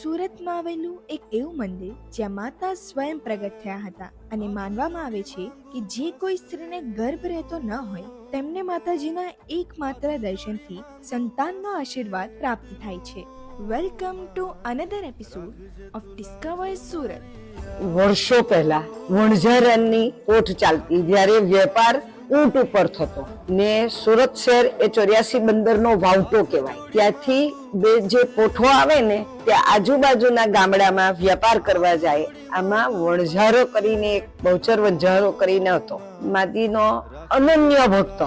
સુરતમાં આવેલું એક એવું મંદિર જ્યાં માતા સ્વયં પ્રગટ થયા હતા અને માનવામાં આવે છે કે જે કોઈ સ્ત્રીને ગર્ભ રહેતો ન હોય તેમને માતાજીના એકમાત્ર દર્શનથી સંતાનનો આશીર્વાદ પ્રાપ્ત થાય છે. Welcome to another episode of discover Surat. વર્ષો પહેલા વણઝારાની ઓઠ ચાલતી જ્યારે વેપાર ઊંટ ઉપર થતો ને સુરત શહેર એ 84 બંદરનો વાવટો કહેવાય. ત્યાંથી જે પોઠો આવે ને ત્યાં આજુબાજુના ગામડામાં વેપાર કરવા જાય. આમાં વણઝારો કરીને એક બહુચર વણઝારો કરીને હતો, માદીનો અનન્ય ભક્ત.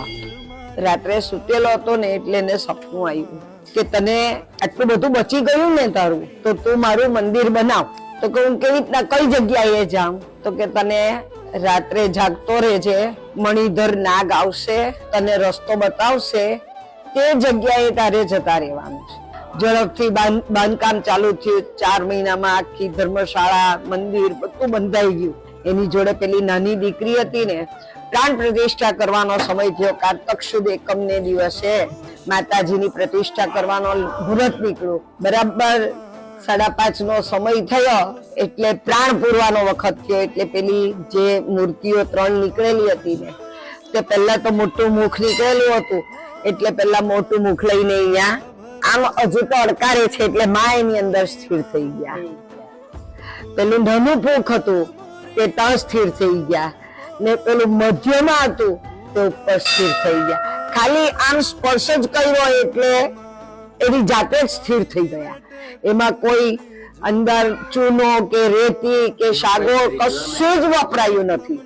રાત્રે સુતેલો હતો ને એટલે એને સપનું આવ્યું કે તને આટલું બધું બચી ગયું ને તારું, તો તું મારું મંદિર બનાવ. તો હું કેવી રીતના કઈ જગ્યાએ જાઉં? તો કે તને રાત્રે જાગતો રહેજે, મણિધર નાગ આવશે, તને રસ્તો બતાવશે, તે જગ્યાએ તારે જતા રહેવાનું છે. ઝડપથી બાંધકામ ચાલુ થયું. 4 મહિનામાં આખી ધર્મશાળા, મંદિર બધું બંધાઈ ગયું. એની જોડે પેલી નાની દીકરી હતી ને, પ્રાણ પ્રતિષ્ઠા કરવાનો સમય થયો. કારતક સુદ એકમને દિવસે માતાજીની પ્રતિષ્ઠા કરવાનો મુહૂર્ત નીકળ્યું. બરાબર 5:30 નો સમય થયો એટલે પ્રાણ પૂરવાનો વખત થયો. એટલે પેલી જે મૂર્તિઓ 3 નીકળેલી હતી ને, તે પહેલા તો મોટું મુખ નીકળેલું હતું. એટલે પેલા મોટું મુખ લઈને અહીંયા આમ હજુ તો અડકારે છે એટલે માં એની અંદર સ્થિર થઈ ગયા. પેલું નાનું મુખ હતું તે ત્યાં સ્થિર થઈ ગયા ને પેલું મધ્યમાં હતું તે ઉપર સ્થિર થઈ ગયા. ખાલી આમ સ્પર્શ જ કર્યો એટલે એની જાતે જ સ્થિર થઈ ગયા. એમાં કોઈ અંદર ચૂનો કે રેતી કે સાગો કશું જ વપરાયું નથી.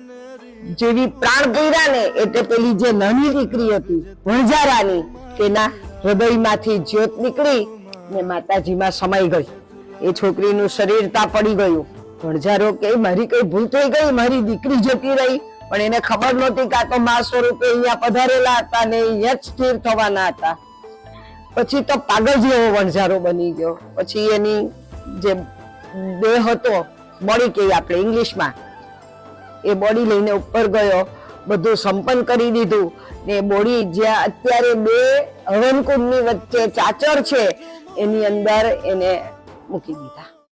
જેવી પ્રાણ પીડા ને એટલે પેલી જે નાની દીકરી હતી વણઝારાની, તેના હૃદયમાંથી જ્યોત નીકળી ને માતાજીમાં સમાઈ ગઈ. એ છોકરીનું શરીર તા પડી ગયું. વણઝારો કે મારી કઈ ભૂલ થઈ ગઈ, મારી દીકરી જતી રહી. પણ એને ખબર નહોતી કે આ તો મા સ્વરૂપે અહીંયા પધારેલા હતા ને અહીંયા જ સ્થિર થવાના હતા. પછી તો પાગલ જેવો વણઝારો બની ગયો. પછી એની જે દેહ હતો, બોડી કહીએ આપણે ઇંગ્લિશમાં, એ બોડી લઈને ઉપર ગયો, બધું સંપન્ન કરી દીધું ને બોડી જ્યાં અત્યારે 2 હવનકુંડની વચ્ચે ચાચર છે એની અંદર એને મૂકી દીધા.